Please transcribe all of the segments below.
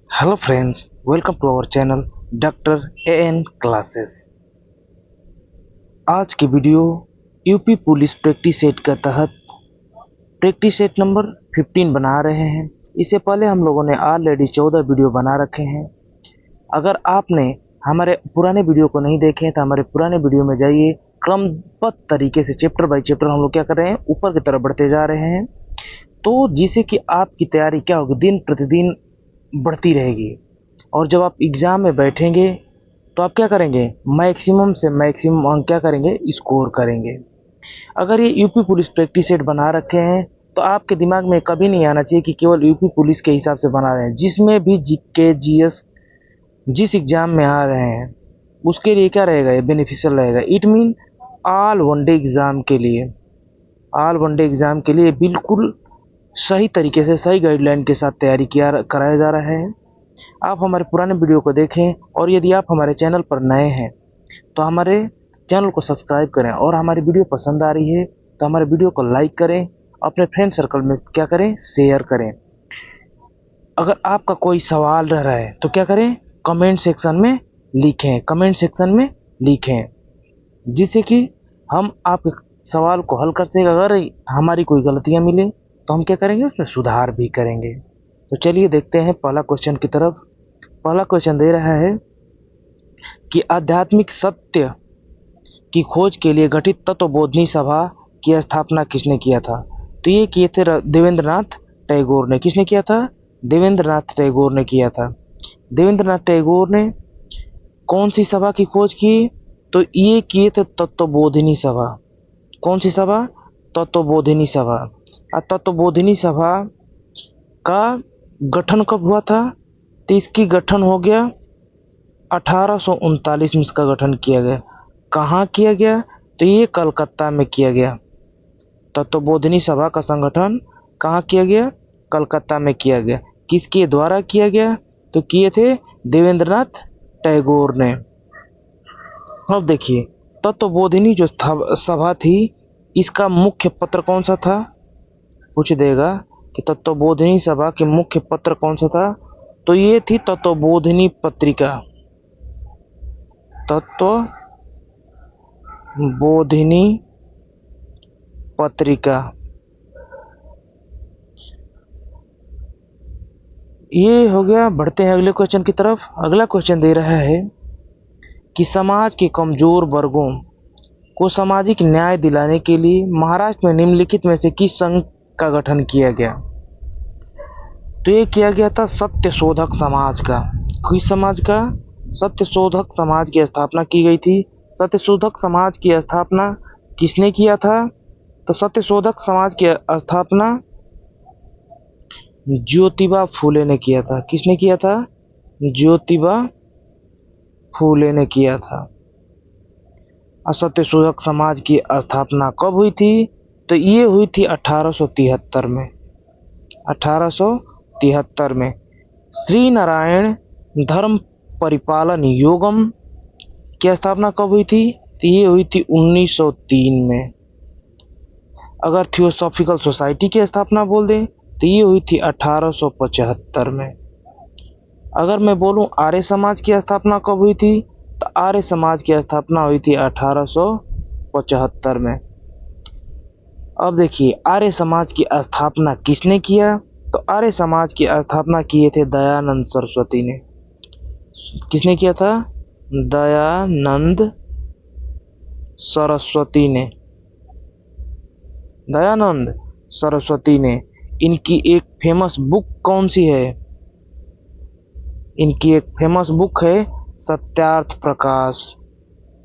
Hello friends, welcome to our channel doctor A N classes. आज की video UP police practice set के तहत practice set number 15 बना रहे हैं। इससे पहले हम लोगों ने ऑलरेडी 14 वीडियो बना रखे हैं। अगर आपने हमारे पुराने वीडियो को नहीं देखे हैं तो हमारे पुराने वीडियो में जाइए। क्रमबद्ध तरीके से चैप्टर बाय चैप्टर हम लोग क्या कर रहे हैं, ऊपर की तरफ बढ़ते जा रहे हैं, तो जिससे कि आपकी तैयारी क्या होगी, दिन प्रतिदिन बढ़ती रहेगी। और जब आप एग्ज़ाम में बैठेंगे तो आप क्या करेंगे, मैक्सिमम से मैक्सिमम अंक क्या करेंगे, स्कोर करेंगे। अगर ये यूपी पुलिस प्रैक्टिस सेट बना रखे हैं तो आपके दिमाग में कभी नहीं आना चाहिए कि केवल यूपी पुलिस के हिसाब से बना रहे हैं। जिसमें भी जीके जीएस जिस एग्ज़ाम में आ रहे हैं उसके लिए क्या रहेगा, ये बेनिफिशियल रहेगा। It mean all one day exam के लिए, ऑल वनडे एग्ज़ाम के लिए बिल्कुल सही तरीके से सही गाइडलाइन के साथ तैयारी कराया जा रहा है। आप हमारे पुराने वीडियो को देखें, और यदि आप हमारे चैनल पर नए हैं तो हमारे चैनल को सब्सक्राइब करें, और हमारी वीडियो पसंद आ रही है तो हमारे वीडियो को लाइक करें, अपने फ्रेंड सर्कल में क्या करें, शेयर करें। अगर आपका कोई सवाल रह रहा है तो क्या करें, कमेंट सेक्शन में लिखें, कमेंट सेक्शन में लिखें, जिससे कि हम आपके सवाल को हल कर सकें। अगर हमारी कोई गलतियां मिले तो हम क्या करेंगे, उसमें सुधार भी करेंगे। तो चलिए देखते हैं पहला क्वेश्चन की तरफ। पहला क्वेश्चन दे रहा है कि आध्यात्मिक सत्य की खोज के लिए गठित तत्वबोधिनी सभा की स्थापना किसने किया था। तो ये किए थे देवेंद्रनाथ टैगोर ने। किसने किया था, देवेंद्रनाथ टैगोर ने किया था। देवेंद्रनाथ टैगोर ने कौन सी सभा की खोज की, तो ये किए थे तत्वबोधिनी सभा। कौन सी सभा, तत्वबोधिनी सभा। तत्वबोधिनी सभा का गठन कब हुआ था, तो इसकी गठन हो गया 1839 में। इसका गठन किया गया। कहाँ किया गया, तो ये कलकत्ता में किया गया। तत्वबोधिनी सभा का संगठन कहाँ किया गया, कलकत्ता में किया गया। किसके द्वारा किया गया, तो किए थे देवेंद्रनाथ टैगोर ने। अब देखिए, तत्वबोधिनी जो सभा थी, इसका मुख्य पत्र कौन सा था, पूछ देगा कि तत्वबोधिनी सभा के मुख्य पत्र कौन सा था। तो ये थी तत्वबोधिनी पत्रिका, तत्वबोधिनी पत्रिका। ये हो गया। बढ़ते हैं अगले क्वेश्चन की तरफ। अगला क्वेश्चन दे रहा है कि समाज के कमजोर वर्गों को सामाजिक न्याय दिलाने के लिए महाराष्ट्र में निम्नलिखित में से किस संघ का गठन किया गया। तो ये किया गया था सत्य शोधक समाज का। किस समाज का, सत्य शोधक समाज की स्थापना की गई थी। सत्य शोधक समाज की स्थापना किसने किया था, तो सत्य शोधक समाज की स्थापना ज्योतिबा फूले ने किया था। किसने किया था, ज्योतिबा फूले ने किया था। असत्य शोधक समाज की स्थापना कब हुई थी, तो ये हुई थी 1873 में। 1873 में। श्री नारायण धर्म परिपालन योगम की स्थापना कब हुई थी, तो ये हुई थी 1903 में। अगर थियोसॉफिकल सोसाइटी की स्थापना बोल दें तो ये हुई थी 1875 में। अगर मैं बोलूं आर्य समाज की स्थापना कब हुई थी, तो आर्य समाज की स्थापना हुई थी 1875 में। अब देखिए, आर्य समाज की स्थापना किसने किया, तो आर्य समाज की स्थापना किए थे दयानंद सरस्वती ने। किसने किया था, दयानंद सरस्वती ने। दयानंद सरस्वती ने। इनकी एक फेमस बुक कौन सी है, इनकी एक फेमस बुक है सत्यार्थ प्रकाश।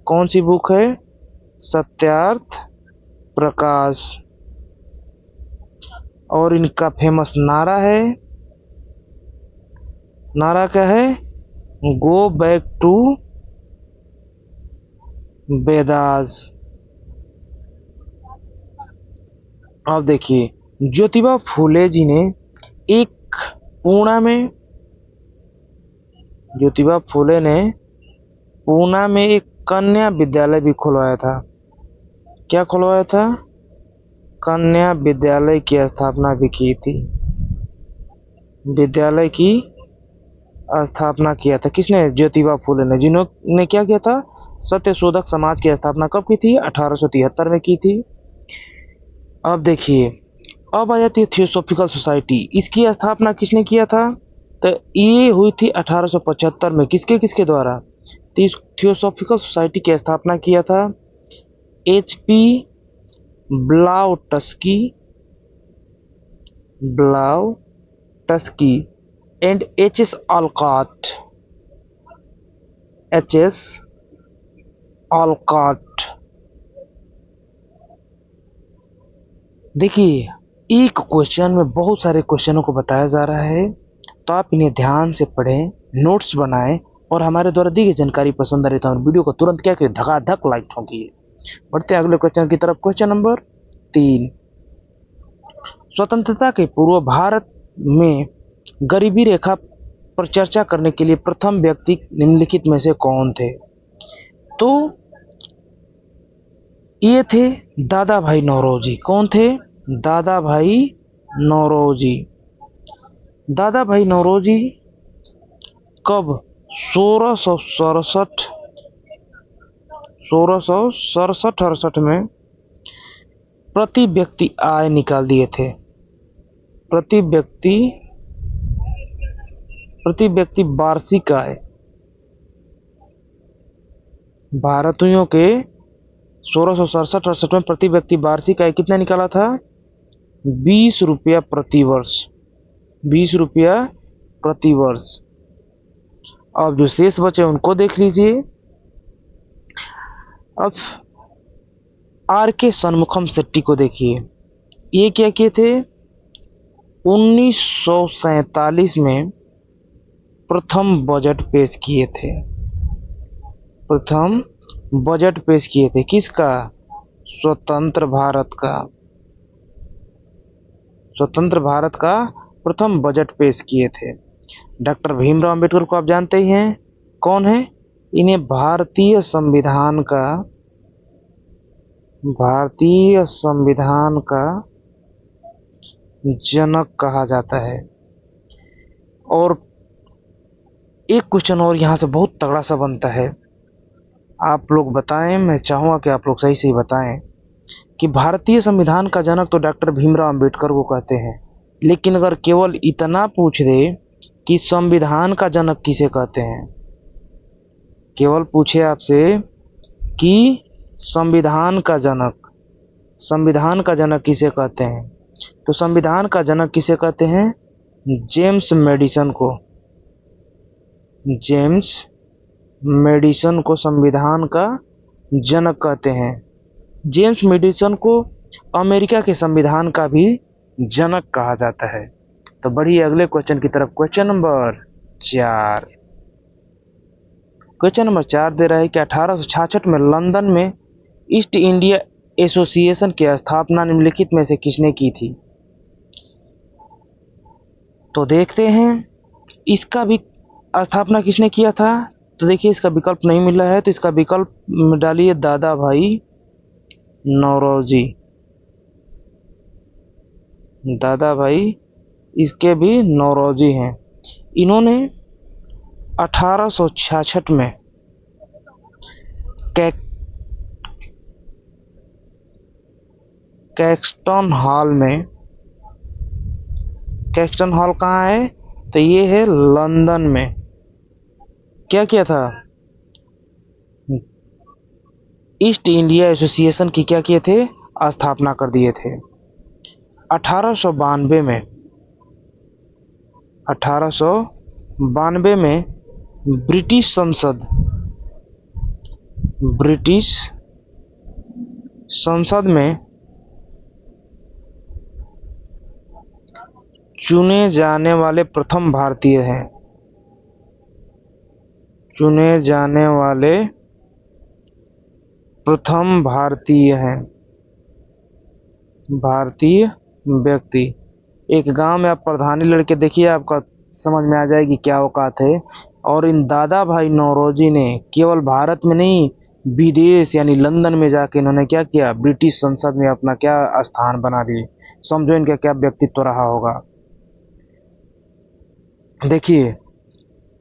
कौन सी बुक है, सत्यार्थ प्रकाश। और इनका फेमस नारा है, नारा क्या है, गो बैक टू वेदास। अब देखिए, ज्योतिबा फूले जी ने एक पूना में, ज्योतिबा फूले ने पूना में एक कन्या विद्यालय भी खुलवाया था। क्या खुलवाया था, कन्या विद्यालय की स्थापना भी की थी। विद्यालय की स्थापना किया था? किसने? ज्योतिबा फुले ने, जिन्होंने क्या किया था? सत्यशोधक समाज की स्थापना कब की थी? 1873 में की थी। अब देखिए, अब आ जाती है थियोसॉफिकल सोसाइटी। इसकी स्थापना किसने किया था? तो ये हुई थी 1875 में। किसके किसके द्वारा? तो इस थियोसॉफिकल सोसाइटी की स्थापना किया था HP ब्लाउटस्की एंड HS ऑलकॉट। देखिए, एक क्वेश्चन में बहुत सारे क्वेश्चनों को बताया जा रहा है, तो आप इन्हें ध्यान से पढ़ें, नोट्स बनाएं और हमारे द्वारा दी गई जानकारी पसंद आ रही तो हमारे वीडियो को तुरंत क्या करें? धकाधक लाइक ठोकिए। बढ़ते हैं अगले क्वेश्चन की तरफ। Question number 3। स्वतंत्रता के पूर्व भारत में गरीबी रेखा पर चर्चा करने के लिए प्रथम व्यक्ति निम्नलिखित में से कौन थे? तो ये थे दादा भाई नौरोजी। कौन थे? दादा भाई नौरोजी। दादा भाई नौरोजी कब? 1667 में प्रति व्यक्ति आय निकाल दिए थे। प्रति व्यक्ति वार्षिक आय भारतीयों के 1667-68 में प्रति व्यक्ति वार्षिक आय कितना निकाला था? 20 रुपया प्रति वर्ष। 20 रुपया प्रति वर्ष। अब जो शेष बचे उनको देख लीजिए। अब RK षणमुखम शेट्टी को देखिए, ये क्या किए थे? 1947 में प्रथम बजट पेश किए थे। प्रथम बजट पेश किए थे किसका? स्वतंत्र भारत का। स्वतंत्र भारत का प्रथम बजट पेश किए थे। डॉक्टर भीमराव अंबेडकर को आप जानते ही हैं, कौन है? इन्हें भारतीय संविधान का जनक कहा जाता है। और एक क्वेश्चन और यहाँ से बहुत तगड़ा सा बनता है, आप लोग बताएं, मैं चाहूँगा कि आप लोग सही सही बताएं कि भारतीय संविधान का जनक तो डॉक्टर भीमराव अंबेडकर को कहते हैं, लेकिन अगर केवल इतना पूछ दे कि संविधान का जनक किसे कहते हैं, केवल पूछे आपसे कि संविधान का जनक किसे कहते हैं, तो संविधान का जनक किसे कहते हैं? जेम्स मेडिसन को संविधान का जनक कहते हैं। जेम्स मेडिसन को अमेरिका के संविधान का भी जनक कहा जाता है। तो बढ़िए अगले क्वेश्चन की तरफ। Question number 4। क्वेश्चन नंबर 4 दे रहा है कि 1866 में लंदन में ईस्ट इंडिया एसोसिएशन की स्थापना निम्नलिखित में से किसने की थी? तो देखते हैं इसका भी स्थापना किसने किया था। तो देखिए, इसका विकल्प नहीं मिल रहा है, तो इसका विकल्प डालिए दादा भाई नौरोजी। दादा भाई इसके भी नौरोजी हैं। इन्होंने 1866 में कैक्सटन हॉल कहाँ है? तो ये है लंदन में। क्या किया था? ईस्ट इंडिया एसोसिएशन की क्या किए थे? स्थापना कर दिए थे। 1892 में ब्रिटिश संसद में चुने जाने वाले प्रथम भारतीय हैं। भारतीय व्यक्ति। एक गांव में आप प्रधानी लड़के देखिए, आपका समझ में आ जाएगी क्या औकात है। और इन दादा भाई नौरोजी ने केवल भारत में नहीं, विदेश यानी लंदन में जाके इन्होंने क्या किया? ब्रिटिश संसद में अपना क्या स्थान बना दिए। समझो इनका क्या व्यक्तित्व रहा होगा। देखिए,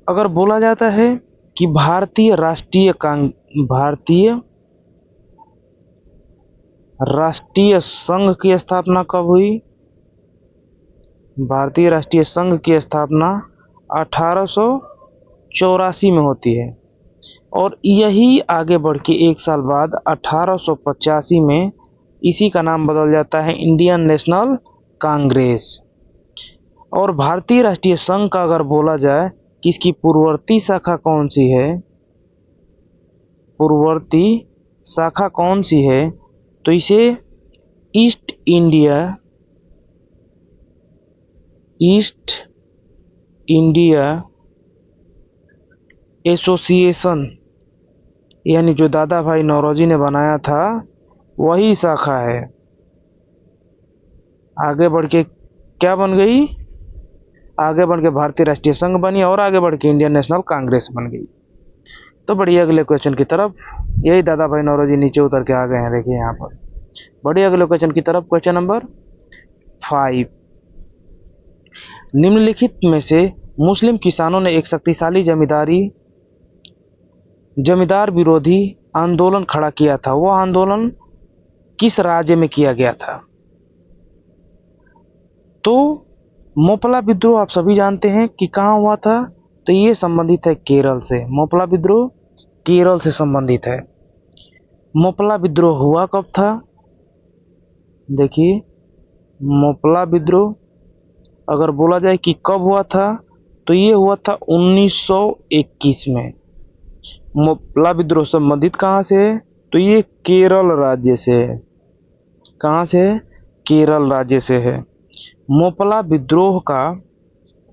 अगर बोला जाता है कि भारतीय राष्ट्रीय संघ की स्थापना कब हुई? भारतीय राष्ट्रीय संघ की स्थापना 1884 में होती है और यही आगे बढ़ के एक साल बाद 1885 में इसी का नाम बदल जाता है इंडियन नेशनल कांग्रेस। और भारतीय राष्ट्रीय संघ का अगर बोला जाए कि इसकी पूर्ववर्ती शाखा कौन सी है, पूर्ववर्ती शाखा कौन सी है, तो इसे ईस्ट इंडिया एसोसिएशन, यानी जो दादा भाई नौरोजी ने बनाया था वही शाखा है। आगे बढ़ के क्या बन गई? आगे बढ़ के भारतीय राष्ट्रीय संघ बनी और आगे बढ़ के इंडियन नेशनल कांग्रेस बन गई। तो बढ़िए अगले क्वेश्चन की तरफ। यही दादा भाई नौरोजी नीचे उतर के आ गए हैं, देखिए यहाँ पर। बढ़िए अगले क्वेश्चन की तरफ। क्वेश्चन नंबर 5, निम्नलिखित में से मुस्लिम किसानों ने एक शक्तिशाली जमींदार विरोधी आंदोलन खड़ा किया था, वह आंदोलन किस राज्य में किया गया था? तो मोपला विद्रोह आप सभी जानते हैं कि कहाँ हुआ था, तो ये संबंधित है केरल से। मोपला विद्रोह केरल से संबंधित है। मोपला विद्रोह हुआ कब था? देखिए, मोपला विद्रोह अगर बोला जाए कि कब हुआ था, तो ये हुआ था 1921 में। मोपला विद्रोह संबंधित कहाँ से है, तो ये केरल राज्य से है। कहाँ से है? केरल राज्य से है। मोपला विद्रोह का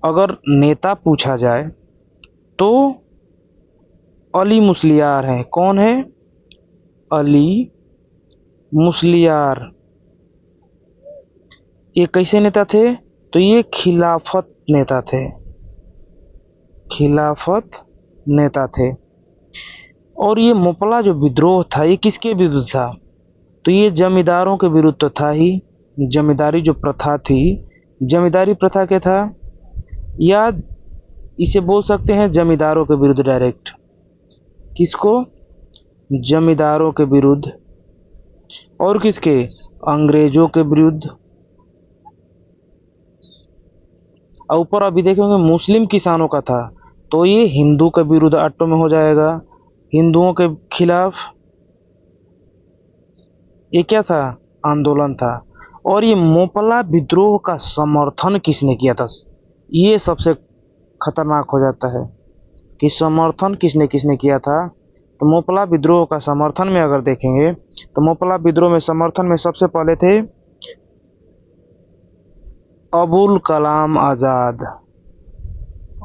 अगर नेता पूछा जाए तो अली मुस्लियार हैं। कौन है? अली मुस्लियार। ये कैसे नेता थे? तो ये खिलाफत नेता थे। खिलाफत नेता थे। और ये मोपला जो विद्रोह था ये किसके विरुद्ध था? तो ये जमींदारों के विरुद्ध तो था ही। जमींदारी जो प्रथा थी, जमींदारी प्रथा क्या था, या इसे बोल सकते हैं जमींदारों के विरुद्ध डायरेक्ट। किसको? जमींदारों के विरुद्ध। और किसके? अंग्रेजों के विरुद्ध। और ऊपर अभी देखेंगे मुस्लिम किसानों का था, तो ये हिंदू के विरुद्ध ऑटो में हो जाएगा, हिंदुओं के खिलाफ ये क्या था? आंदोलन था। और ये मोपला विद्रोह का समर्थन किसने किया था? ये सबसे खतरनाक हो जाता है कि समर्थन किसने किसने किया था। तो मोपला विद्रोह का समर्थन में अगर देखेंगे तो मोपला विद्रोह में समर्थन में सबसे पहले थे अबुल कलाम आजाद।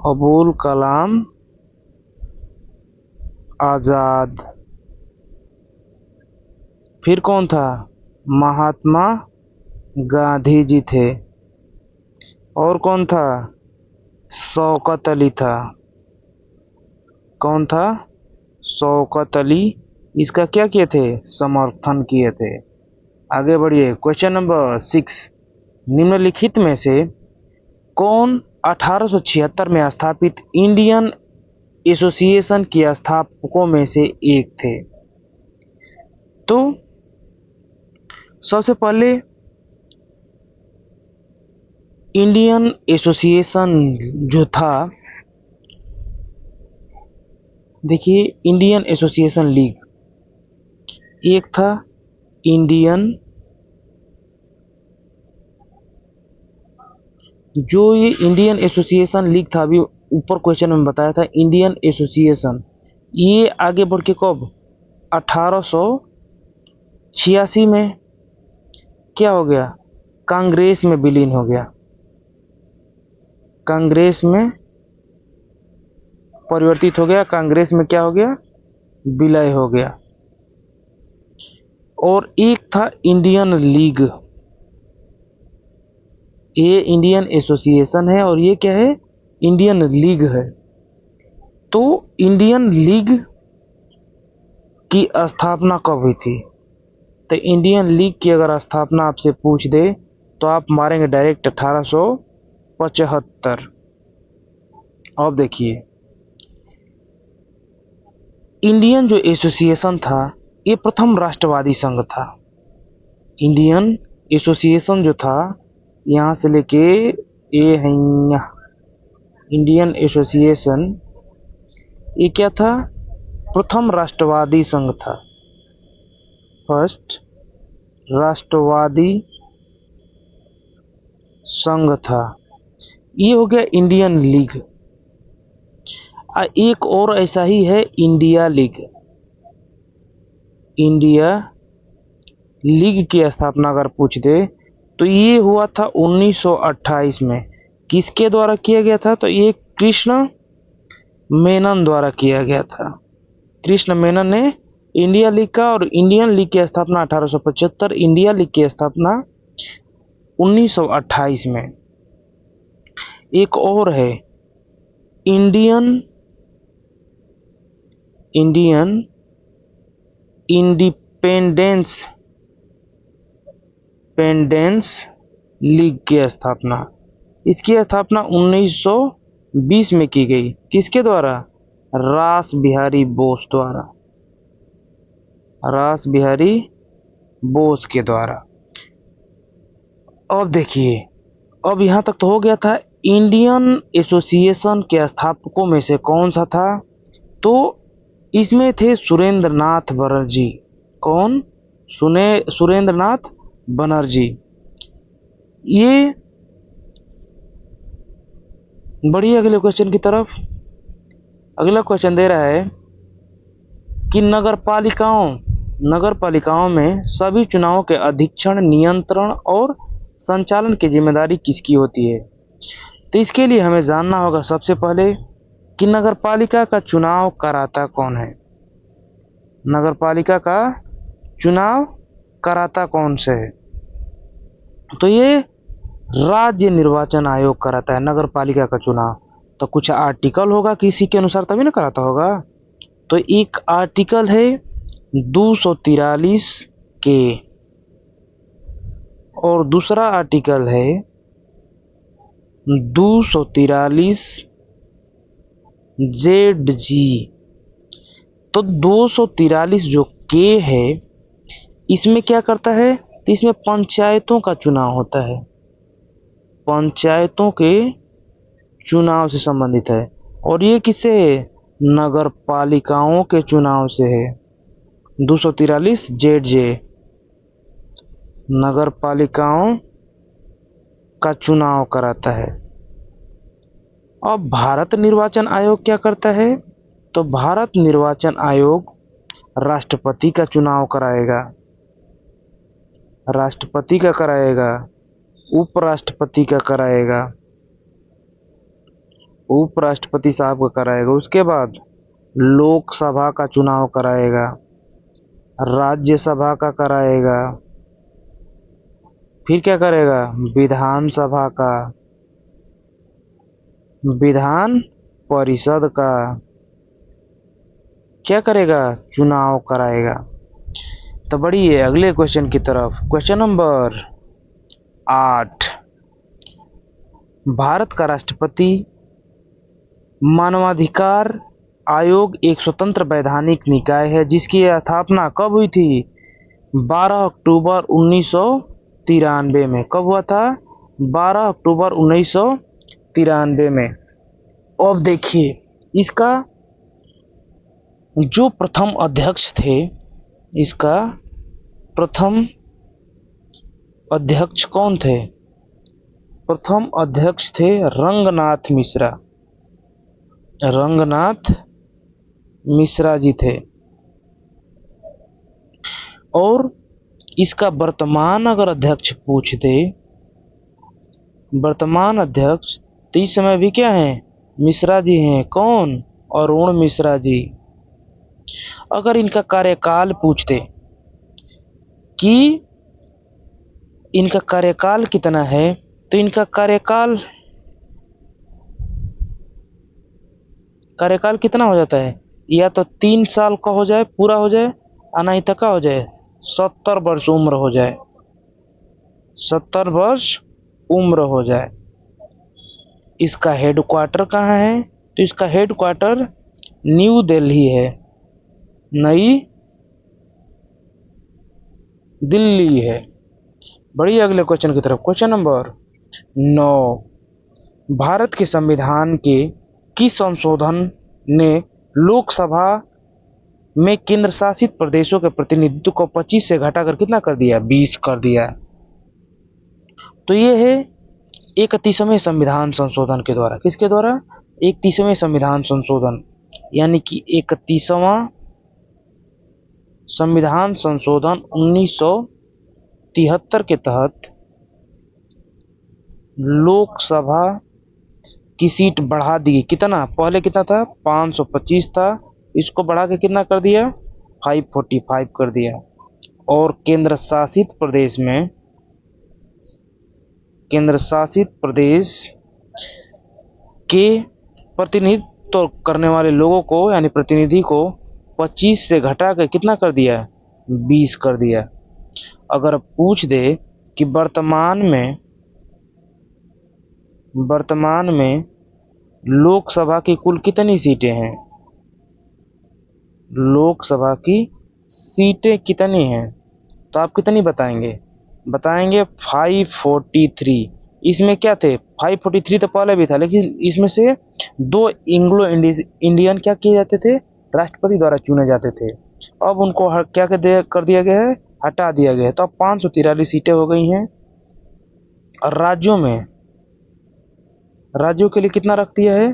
अबुल कलाम आजाद। फिर कौन था? महात्मा गांधी जी थे। और कौन था? शौकत अली था। कौन था? शौकत अली। इसका क्या किए थे? समर्थन किए थे। आगे बढ़िए। क्वेश्चन नंबर 6, निम्नलिखित में से कौन 1876 में स्थापित इंडियन एसोसिएशन के स्थापकों में से एक थे? तो सबसे पहले इंडियन एसोसिएशन जो था, देखिए इंडियन एसोसिएशन लीग, एक था इंडियन, जो ये इंडियन एसोसिएशन लीग था, अभी ऊपर क्वेश्चन में बताया था इंडियन एसोसिएशन, ये आगे बढ़ के कब 1886 में क्या हो गया? कांग्रेस में विलीन हो गया। कांग्रेस में परिवर्तित हो गया। कांग्रेस में क्या हो गया? विलय हो गया। और एक था इंडियन लीग, ये इंडियन एसोसिएशन है और ये क्या है? इंडियन लीग है। तो इंडियन लीग की स्थापना कब हुई थी? तो इंडियन लीग की अगर स्थापना आपसे पूछ दे तो आप मारेंगे डायरेक्ट 1875। अब देखिए इंडियन जो एसोसिएशन था ये प्रथम राष्ट्रवादी संघ था। इंडियन एसोसिएशन जो था यहाँ से लेके ये है इंडियन एसोसिएशन, ये क्या था? प्रथम राष्ट्रवादी संघ था, फर्स्ट राष्ट्रवादी संघ था। ये हो गया इंडियन लीग। एक और ऐसा ही है इंडिया लीग। इंडिया लीग की स्थापना अगर पूछ दे तो ये हुआ था 1928 में। किसके द्वारा किया गया था? तो ये कृष्ण मेनन द्वारा किया गया था। कृष्ण मेनन ने इंडिया लीग का और इंडियन लीग की स्थापना 1875, इंडिया लीग की स्थापना 1928 में। एक और है इंडियन इंडिपेंडेंस लीग की स्थापना। इसकी स्थापना 1920 में की गई। किसके द्वारा? रास बिहारी बोस द्वारा, रास बिहारी बोस के द्वारा। अब देखिए, अब यहां तक तो हो गया था। इंडियन एसोसिएशन के स्थापकों में से कौन सा था? तो इसमें थे सुरेंद्र नाथ बनर्जी। कौन? सुरेंद्र नाथ बनर्जी। ये बढ़िए अगले क्वेश्चन की तरफ। अगला क्वेश्चन दे रहा है कि नगर पालिकाओं में सभी चुनावों के अधीक्षण, नियंत्रण और संचालन की जिम्मेदारी किसकी होती है? तो इसके लिए हमें जानना होगा सबसे पहले कि नगर पालिका का चुनाव कराता कौन है। नगर पालिका का चुनाव कराता कौन से है? तो ये राज्य निर्वाचन आयोग कराता है नगर पालिका का चुनाव। तो कुछ आर्टिकल होगा किसी के अनुसार तभी ना कराता होगा। तो एक आर्टिकल है 243 के और दूसरा आर्टिकल है 243 ZG। तो 243 जो के है इसमें क्या करता है? तो इसमें पंचायतों का चुनाव होता है, पंचायतों के चुनाव से संबंधित है। और ये किससे है? नगर पालिकाओं के चुनाव से है। 243 ZJ नगर पालिकाओं का चुनाव कराता है। अब भारत निर्वाचन आयोग क्या करता है? तो भारत निर्वाचन आयोग राष्ट्रपति का चुनाव कराएगा, राष्ट्रपति का कराएगा, उपराष्ट्रपति का कराएगा, उपराष्ट्रपति साहब का कराएगा। उसके बाद लोकसभा का चुनाव कराएगा, राज्यसभा का कराएगा, फिर क्या करेगा? विधानसभा का, विधान परिषद का क्या करेगा? चुनाव कराएगा। तो बढ़िए अगले क्वेश्चन की तरफ। Question number 8। भारत का राष्ट्रपति मानवाधिकार आयोग एक स्वतंत्र वैधानिक निकाय है जिसकी स्थापना कब हुई थी? 12 अक्टूबर 1993 में। कब हुआ था? 12 अक्टूबर 1993 में। अब देखिए इसका जो प्रथम अध्यक्ष थे, इसका प्रथम अध्यक्ष कौन थे? प्रथम अध्यक्ष थे रंगनाथ मिश्रा। रंगनाथ मिश्रा जी थे। और इसका वर्तमान अगर अध्यक्ष पूछ दे, वर्तमान अध्यक्ष, तो इस समय भी क्या है? मिश्रा जी हैं। कौन? अरुण मिश्रा जी। अगर इनका कार्यकाल पूछ दे कि इनका कार्यकाल कितना है, तो इनका कार्यकाल कितना हो जाता है? या तो 3 साल का हो जाए, पूरा हो जाए, नहीं तो का हो जाए 70 वर्ष उम्र हो जाए, 70 वर्ष उम्र हो जाए। इसका हेडक्वार्टर कहाँ है? तो इसका हेडक्वार्टर न्यू दिल्ली है। नई दिल्ली है। बढ़िए अगले क्वेश्चन की तरफ। क्वेश्चन नंबर 9, भारत के संविधान के किस संशोधन ने लोकसभा में केंद्र शासित प्रदेशों के प्रतिनिधित्व को 25 से घटाकर कितना कर दिया, 20 कर दिया। तो ये है 31वें संविधान संशोधन के द्वारा। किसके द्वारा? 31वें संविधान संशोधन, यानी कि 31वां संविधान संशोधन 1973 के तहत लोकसभा की सीट बढ़ा दी। कितना? पहले कितना था? 525 था, इसको बढ़ा के कितना कर दिया? 545 कर दिया। और केंद्र शासित प्रदेश के प्रतिनिधित्व करने वाले लोगों को, यानी प्रतिनिधि को 25 से घटा कर कितना कर दिया? 20 कर दिया। अगर पूछ दे कि वर्तमान में लोकसभा की कुल कितनी सीटें हैं, लोकसभा की सीटें कितनी हैं, तो आप कितनी बताएंगे? 543। इसमें क्या थे? 543 तो पहले भी था, लेकिन इसमें से 2 एंग्लो इंडियन क्या किए जाते थे? राष्ट्रपति द्वारा चुने जाते थे। अब उनको क्या कर दिया गया है? हटा दिया गया है। तो अब 543 सीटें हो गई हैं। और राज्यों के लिए कितना रख दिया है?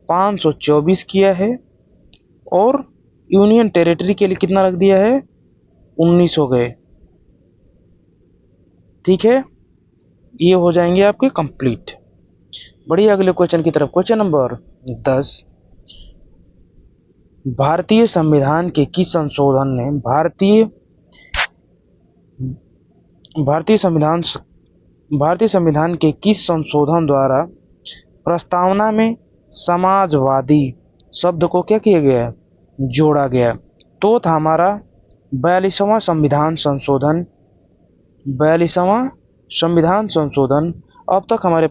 524 किया है। और यूनियन टेरिटरी के लिए कितना रख दिया है? 19 हो गए। ठीक है, ये हो जाएंगे आपके कंप्लीट। बढ़िए अगले क्वेश्चन की तरफ। क्वेश्चन नंबर 10, भारतीय संविधान के किस संशोधन ने भारतीय संविधान के किस संशोधन द्वारा प्रस्तावना में समाजवादी शब्द को क्या किया गया? जोड़ा गया। तो था हमारा 42वां संविधान संशोधन। अब तक हमारे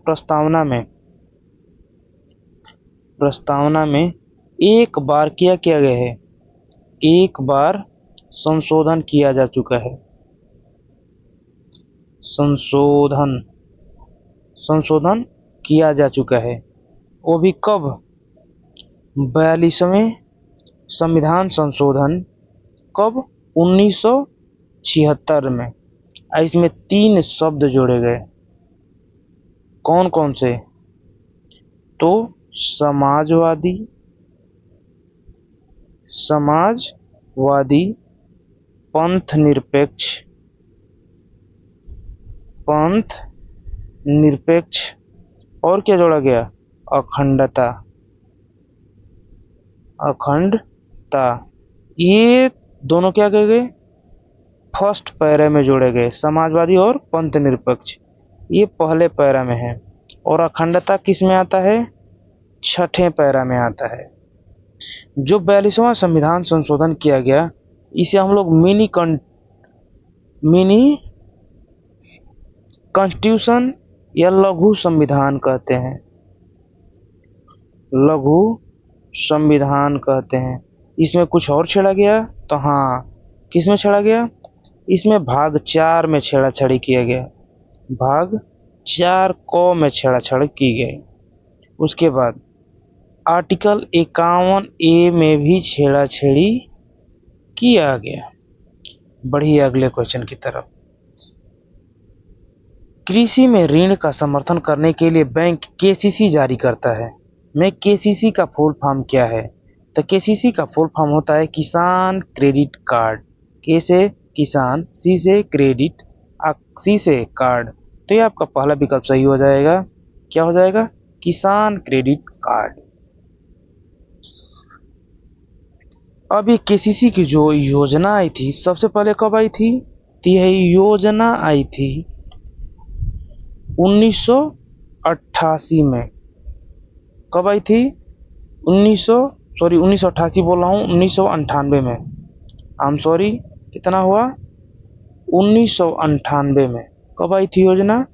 प्रस्तावना में एक बार किया गया है, एक बार संशोधन किया जा चुका है। संशोधन किया जा चुका है, वो भी कब? 42वें संविधान संशोधन। कब? 1976 में। इसमें 3 शब्द जोड़े गए। कौन कौन से? तो समाजवादी, पंथ निरपेक्ष, और क्या जोड़ा गया? अखंडता। ये दोनों क्या कहे गए? फर्स्ट पैरा में जोड़े गए। समाजवादी और पंथ निरपेक्ष ये पहले पैरा में है, और अखंडता किस में आता है? 6ठे पैरा में आता है। जो 42वां संविधान संशोधन किया गया, इसे हम लोग मिनी कॉन्स्टिट्यूशन या लघु संविधान कहते हैं। लघु संविधान कहते हैं। इसमें कुछ और छेड़ा गया? तो हाँ, किसमें छेड़ा गया? इसमें भाग 4 में छेड़ाछाड़ी किया गया। भाग 4 को में छेड़ाछाड़ी की गई। उसके बाद आर्टिकल 51A में भी छेड़ाछाड़ी किया गया। बढ़िए अगले क्वेश्चन की तरफ। कृषि में ऋण का समर्थन करने के लिए बैंक केसीसी जारी करता है। में केसीसी का फुल फॉर्म क्या है? तो केसीसी का फुल फॉर्म होता है किसान क्रेडिट कार्ड। के से किसान, सी से क्रेडिट, सी से कार्ड। तो ये आपका पहला विकल्प सही हो जाएगा। क्या हो जाएगा? किसान क्रेडिट कार्ड। अब ये केसीसी की जो योजना आई थी, सबसे पहले कब आई थी? तो यह योजना आई थी 1988 में। कब आई थी? 1988 बोल रहा हूँ, 1998 में। कितना हुआ? 1998 में। कब आई थी योजना?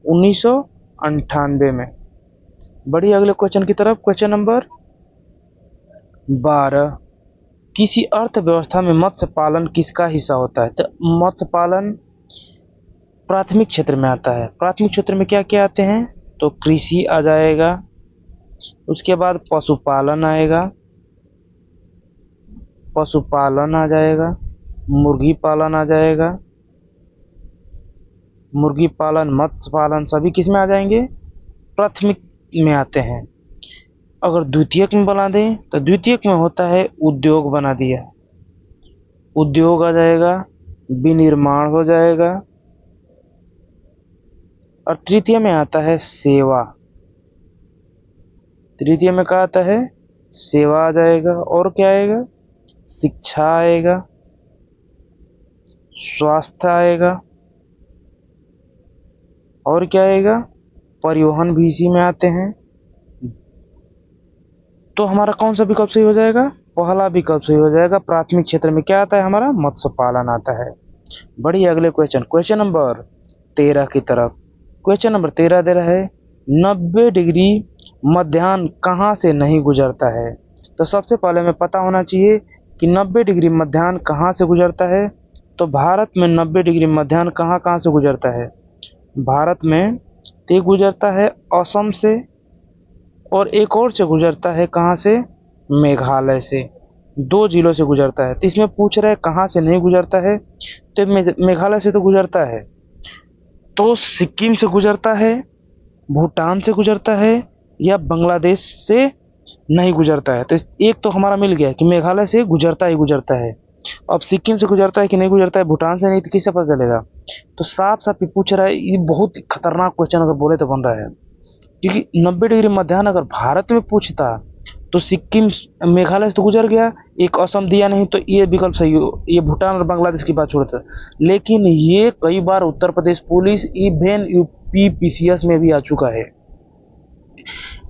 1998 में। बढ़िए अगले क्वेश्चन की तरफ। क्वेश्चन नंबर 12, किसी अर्थव्यवस्था में मत्स्य पालन किसका हिस्सा होता है? तो मत्स्य पालन प्राथमिक क्षेत्र में आता है। प्राथमिक क्षेत्र में क्या क्या आते हैं? तो कृषि आ जाएगा, उसके बाद पशुपालन आएगा, पशुपालन आ जाएगा, मुर्गी पालन आ जाएगा, मुर्गी पालन, मत्स्य पालन सभी किस में आ जाएंगे? प्राथमिक में आते हैं। अगर द्वितीयक में बना दें तो द्वितीयक में होता है उद्योग, बना दिया, उद्योग आ जाएगा, विनिर्माण हो जाएगा, और तृतीय में आता है सेवा। तृतीय में क्या आता है? सेवा आ जाएगा, और क्या आएगा? शिक्षा आएगा, स्वास्थ्य आएगा, और क्या आएगा? परिवहन भी इसी में आते हैं। तो हमारा कौन सा विकल्प सही हो जाएगा? पहला विकल्प सही हो जाएगा। प्राथमिक क्षेत्र में क्या आता है? हमारा मत्स्य पालन आता है। बढ़िए अगले क्वेश्चन नंबर 13 की तरफ। क्वेश्चन नंबर 13 दे रहा है 90 डिग्री मध्याह्न कहाँ से नहीं गुजरता है? तो सबसे पहले हमें पता होना चाहिए कि 90 डिग्री मध्याह्न कहाँ से गुजरता है। तो भारत में 90 डिग्री मध्याह्न कहाँ कहाँ से गुजरता है? भारत में ते गुजरता है असम से, और एक और से गुजरता है कहाँ से? मेघालय से। 2 जिलों से गुजरता है। तो इसमें पूछ रहा है कहाँ से नहीं गुजरता है? तो मेघालय से तो गुजरता है, तो सिक्किम से गुजरता है, भूटान से गुजरता है, या बांग्लादेश से नहीं गुजरता है। तो एक तो हमारा मिल गया कि मेघालय से गुजरता ही गुजरता है। अब सिक्किम से गुजरता है कि नहीं गुजरता है, भूटान से नहीं, तो किससे पता चलेगा? तो साफ साफ ये पूछ रहा है। ये बहुत खतरनाक क्वेश्चन अगर बोले तो बन रहा है, क्योंकि 90 डिग्री मध्याह्न अगर भारत में पूछता तो सिक्किम मेघालय से तो गुजर गया, एक असम दिया नहीं, तो ये विकल्प सही हो, ये भूटान और बांग्लादेश की बात छोड़ता। लेकिन ये कई बार Uttar Pradesh police, even UP PCS में भी आ चुका है।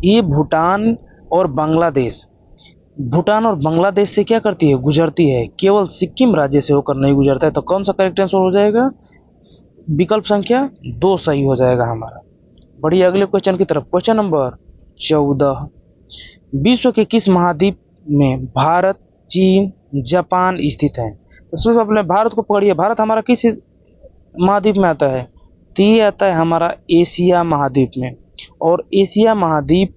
ये भूटान और बांग्लादेश, भूटान और बांग्लादेश से क्या करती है? गुजरती है। केवल सिक्किम राज्य से होकर नहीं गुजरता है। तो कौन सा करेक्ट आंसर हो जाएगा? विकल्प संख्या 2 सही हो जाएगा हमारा। बढ़िए अगले क्वेश्चन की तरफ। Question number 14। विश्व के किस महाद्वीप में भारत, चीन, जापान स्थित है? तो सबसे पहले भारत को पकड़िए। भारत हमारा किस महाद्वीप में आता है? तो ये आता है हमारा एशिया महाद्वीप में। और एशिया महाद्वीप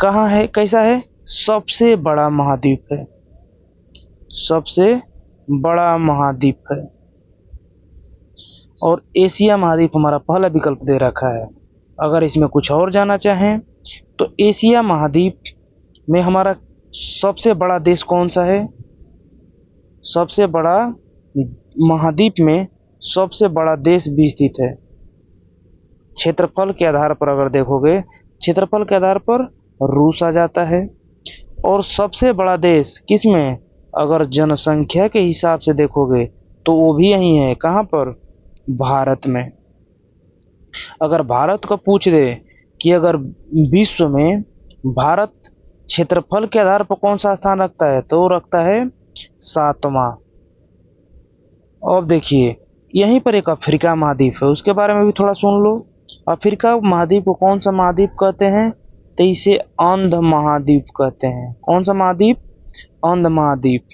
कहाँ है, कैसा है? सबसे बड़ा महाद्वीप है, सबसे बड़ा महाद्वीप है। और एशिया महाद्वीप हमारा पहला विकल्प दे रखा है। अगर इसमें कुछ और जाना चाहें तो एशिया महाद्वीप में हमारा सबसे बड़ा देश कौन सा है? सबसे बड़ा महाद्वीप में सबसे बड़ा देश भी स्थित है। क्षेत्रफल के आधार पर अगर देखोगे, क्षेत्रफल के आधार पर रूस आ जाता है। और सबसे बड़ा देश किसमें? अगर जनसंख्या के हिसाब से देखोगे तो वो भी यही है। कहाँ पर? भारत में। अगर भारत को पूछ दे कि अगर विश्व में भारत क्षेत्रफल के आधार पर कौन सा स्थान रखता है, तो वो रखता है 7वां। अब देखिए यहीं पर एक अफ्रीका महाद्वीप है, उसके बारे में भी थोड़ा सुन लो। अफ्रीका महाद्वीप को कौन सा महाद्वीप कहते हैं? तो इसे अंध महाद्वीप कहते हैं। कौन सा महाद्वीप? अंध महाद्वीप।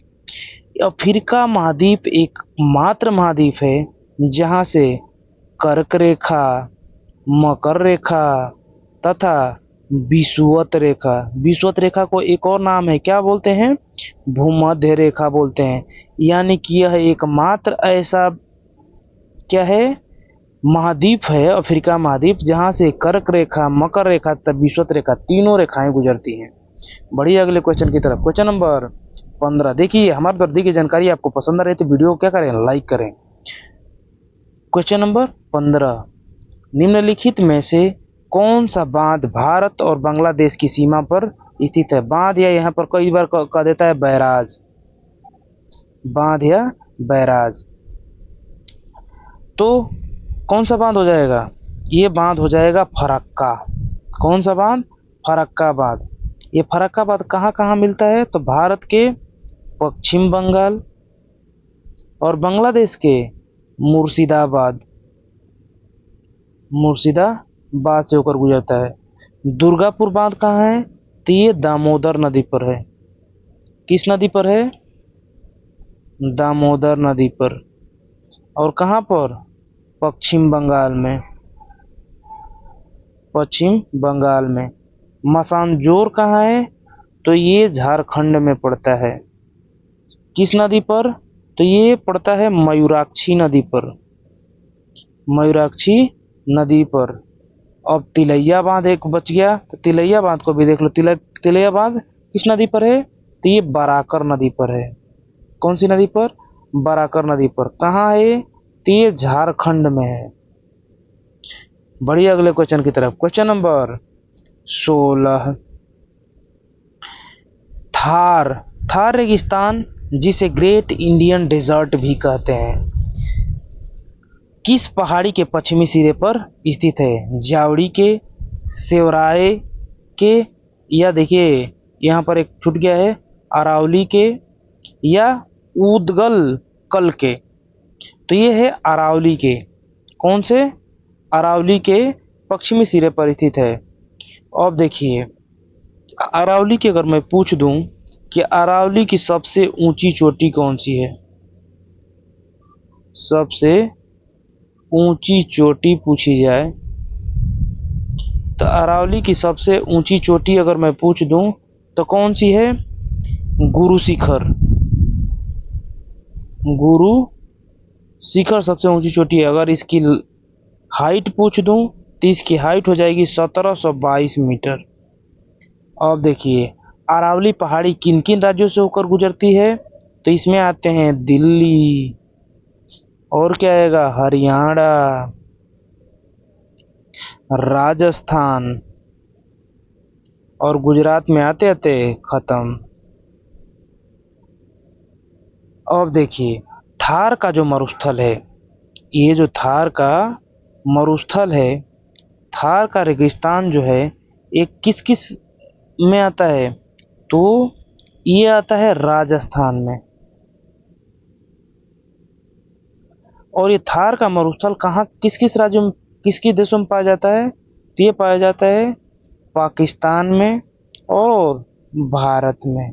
अफ्रीका महाद्वीप एक मात्र महाद्वीप है जहां से कर्क रेखा, मकर रेखा तथा विषुवत रेखा, विषुवत रेखा को एक और नाम है, क्या बोलते हैं? भूमध्य रेखा बोलते हैं। यानी कि यह एकमात्र ऐसा क्या है? महाद्वीप है, अफ्रीका महाद्वीप, जहां से कर्क रेखा, मकर रेखा तथा विषुवत रेखा तीनों रेखाएं गुजरती हैं। बढ़िए अगले क्वेश्चन की तरफ। Question number 15। देखिए हमारे द्वारा दी गई जानकारी आपको पसंद आ रही है तो वीडियो को क्या करें? लाइक करें। Question number 15। निम्नलिखित में से कौन सा बांध भारत और बांग्लादेश की सीमा पर स्थित है? बांध या यहाँ पर कई बार कह देता है बैराज, बांध या बैराज। तो कौन सा बांध हो जाएगा? ये बांध हो जाएगा फरक्का। कौन सा बांध? फरक्का बांध। ये फरक्का बांध कहाँ कहाँ मिलता है? तो भारत के पश्चिम बंगाल और बांग्लादेश के मुर्शिदाबाद, मुर्शिदाबाद से होकर गुजरता है। दुर्गापुर बांध कहाँ है? तो ये दामोदर नदी पर है। किस नदी पर है? दामोदर नदी पर। और कहाँ पर? पश्चिम बंगाल में। पश्चिम बंगाल में। मसानजोर कहाँ है? तो ये झारखंड में पड़ता है। किस नदी पर? तो ये पड़ता है मयूराक्षी नदी पर। मयूराक्षी नदी पर। अब तिलैया बांध एक बच गया, तो तिलैया बांध को भी देख लो। तिलैया बांध किस नदी पर है? तो ये बराकर नदी पर है। कौन सी नदी पर? बराकर नदी पर। कहाँ है? तो ये झारखंड में है। बढ़िया, अगले क्वेश्चन की तरफ। Question number 16। थार। थार रेगिस्तान, जिसे ग्रेट इंडियन डेजर्ट भी कहते हैं, किस पहाड़ी के पश्चिमी सिरे पर स्थित है? जावड़ी के, सेवराय के, या देखिए यहाँ पर एक छूट गया है, अरावली के, या उदगल कल के। तो ये है अरावली के। कौन से? अरावली के पश्चिमी सिरे पर स्थित है। अब देखिए, अरावली की अगर मैं पूछ दूं कि अरावली की सबसे ऊंची चोटी कौन सी है? सबसे ऊंची चोटी पूछी जाए तो अरावली की सबसे ऊंची चोटी अगर मैं पूछ दूं तो कौन सी है? गुरु शिखर। गुरु शिखर सबसे ऊंची चोटी है। अगर इसकी हाइट पूछ दूं तो इसकी हाइट हो जाएगी 1722 मीटर। अब देखिए, अरावली पहाड़ी किन किन राज्यों से होकर गुजरती है? तो इसमें आते हैं दिल्ली, और क्या आएगा? हरियाणा, राजस्थान, और गुजरात में आते आते खत्म। अब देखिए, थार का जो मरुस्थल है, ये जो थार का मरुस्थल है, थार का रेगिस्तान जो है, ये किस किस में आता है? तो ये आता है राजस्थान में। और ये थार का मरुस्थल कहाँ, किस किस राज्यों में, किस किस देशों में पाया जाता है? तो ये पाया जाता है पाकिस्तान में और भारत में।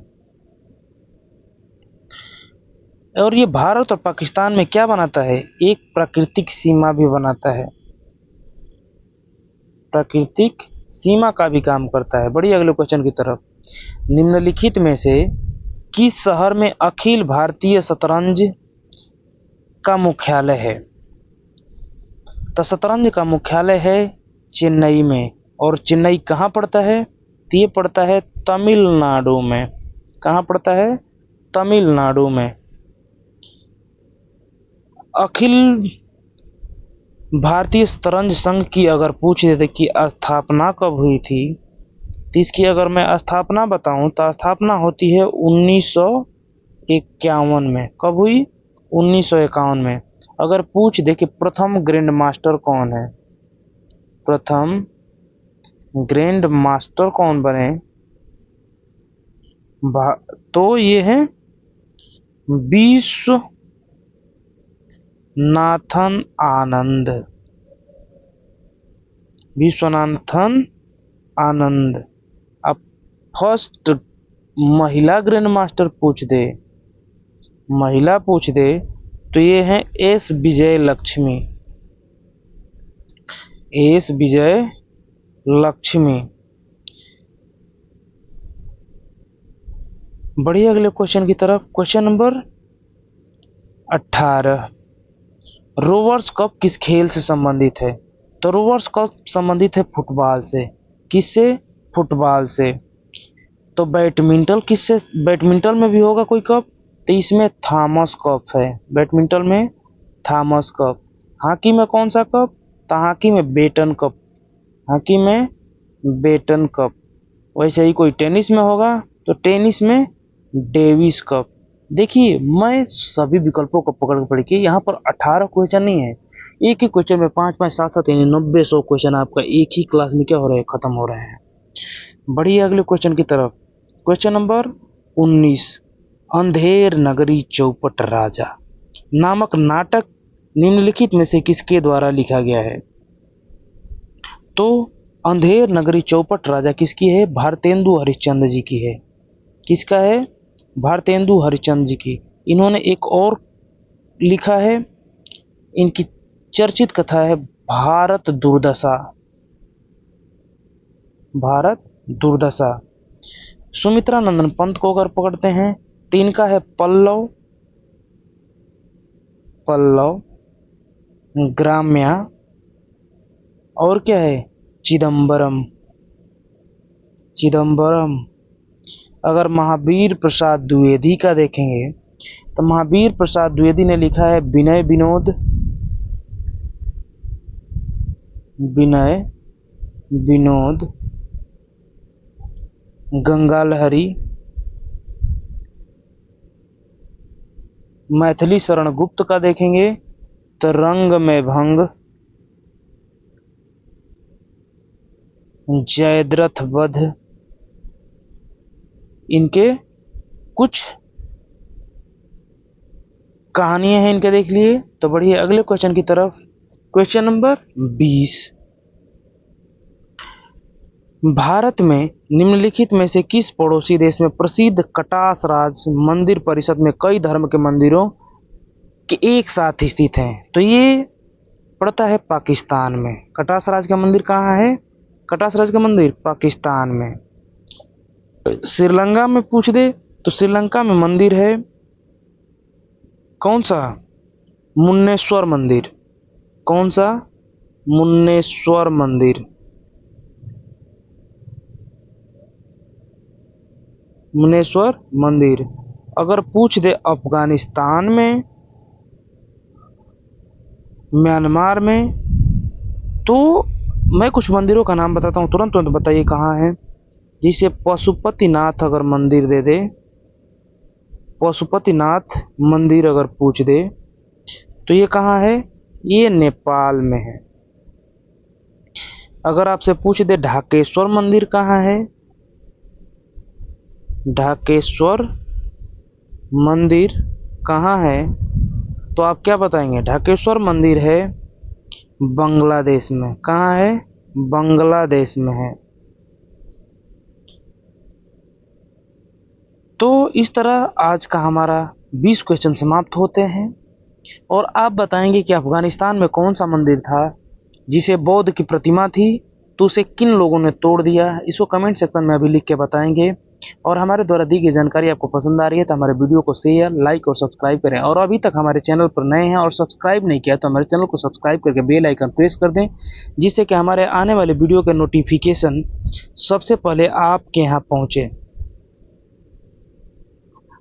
और ये भारत और पाकिस्तान में क्या बनाता है? एक प्राकृतिक सीमा भी बनाता है। प्राकृतिक सीमा का भी काम करता है। बढ़िया, अगले क्वेश्चन की तरफ। निम्नलिखित में से किस शहर में अखिल भारतीय शतरंज का मुख्यालय है? तो शतरंज का मुख्यालय है चेन्नई में। और चेन्नई कहाँ पड़ता है? तो ये पड़ता है तमिलनाडु में। कहाँ पड़ता है? तमिलनाडु में। अखिल भारतीय शतरंज संघ की अगर पूछ देते कि स्थापना कब हुई थी, तो इसकी अगर मैं स्थापना बताऊं तो स्थापना होती है 1951 में। कब हुई? 1951 में। अगर पूछ दे कि प्रथम ग्रैंड मास्टर कौन है, प्रथम ग्रैंड मास्टर कौन बने, तो ये है विश्वनाथन आनंद। विश्वनाथन आनंद। अब फर्स्ट महिला ग्रैंड मास्टर पूछ दे, महिला पूछ दे, तो ये है एस विजय लक्ष्मी। एस विजय लक्ष्मी। बढ़िया, अगले क्वेश्चन की तरफ। Question number 18। रोवर्स कप किस खेल से संबंधित है? तो रोवर्स कप संबंधित है फुटबॉल से। किससे? फुटबॉल से। तो बैडमिंटन किससे? बैडमिंटन में भी होगा कोई कप, तो इसमें थॉमस कप है। बैडमिंटन में थॉमस कप। हॉकी में कौन सा कप? तो हॉकी में बेटन कप। हॉकी में बेटन कप। वैसे ही कोई टेनिस में होगा तो टेनिस में डेविस कप। देखिए, मैं सभी विकल्पों को पकड़ के पढ़िए। यहाँ पर 18 क्वेश्चन नहीं है, एक ही क्वेश्चन में 5-5, 7-7 यानी 90-100 क्वेश्चन आपका एक ही क्लास में क्या हो रहे हैं? खत्म हो रहे हैं। बढ़िए, अगले क्वेश्चन की तरफ। Question number 19। अंधेर नगरी चौपट राजा नामक नाटक निम्नलिखित में से किसके द्वारा लिखा गया है? तो अंधेर नगरी चौपट राजा किसकी है? भारतेंदु हरिश्चंद्र जी की है। किसका है? भारतेंदु हरिश्चंद्र जी की। इन्होंने एक और लिखा है, इनकी चर्चित कथा है भारत दुर्दशा। भारत दुर्दशा। सुमित्रा नंदन पंत को अगर पकड़ते हैं तो इनका है पल्लव ग्राम्या, और क्या है चिदम्बरम। अगर महावीर प्रसाद द्विवेदी का देखेंगे तो महावीर प्रसाद द्विवेदी ने लिखा है विनय विनोद गंगा लहरी। मैथिली शरण गुप्त का देखेंगे तो रंग में भंग, जयद्रथ वध। इनके कुछ कहानियां हैं, इनके देख लिए। तो बढ़िए अगले क्वेश्चन की तरफ। Question number 20। भारत में निम्नलिखित में से किस पड़ोसी देश में प्रसिद्ध कटास राज मंदिर परिषद में कई धर्म के मंदिरों के एक साथ स्थित हैं? तो ये पड़ता है पाकिस्तान में। कटास राज का मंदिर कहाँ है? कटास राज का मंदिर पाकिस्तान में। श्रीलंका में पूछ दे तो श्रीलंका में मंदिर है कौन सा? मुन्नेश्वर मंदिर। कौन सा? मुन्नेश्वर मंदिर। मुन्नेश्वर मंदिर। अगर पूछ दे अफगानिस्तान में, म्यांमार में, तो मैं कुछ मंदिरों का नाम बताता हूँ, तुरंत बताइए कहाँ है। जिसे पशुपतिनाथ अगर मंदिर दे दे, पशुपतिनाथ मंदिर अगर पूछ दे तो ये कहाँ है? ये नेपाल में है। अगर आपसे पूछ दे ढाकेश्वर मंदिर कहाँ है, ढाकेश्वर मंदिर कहाँ है, तो आप क्या बताएंगे? ढाकेश्वर मंदिर है बांग्लादेश में। कहाँ है? बांग्लादेश में है। तो इस तरह आज का हमारा 20 क्वेश्चन समाप्त होते हैं। और आप बताएंगे कि अफगानिस्तान में कौन सा मंदिर था जिसे बौद्ध की प्रतिमा थी, तो उसे किन लोगों ने तोड़ दिया, इसको कमेंट सेक्शन में अभी लिख के बताएंगे। और हमारे द्वारा दी गई जानकारी आपको पसंद आ रही है तो हमारे वीडियो को शेयर, लाइक और सब्सक्राइब करें। और अभी तक हमारे चैनल पर नए हैं और सब्सक्राइब नहीं किया तो हमारे चैनल को सब्सक्राइब करके बेल आइकन प्रेस कर दें, जिससे कि हमारे आने वाले वीडियो के नोटिफिकेशन सबसे पहले आपके यहाँ पहुँचे।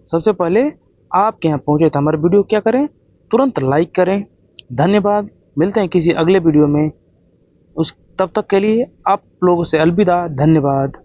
तो हमारे वीडियो क्या करें? तुरंत लाइक करें। धन्यवाद। मिलते हैं किसी अगले वीडियो में। तब तक के लिए आप लोगों से अलविदा। धन्यवाद।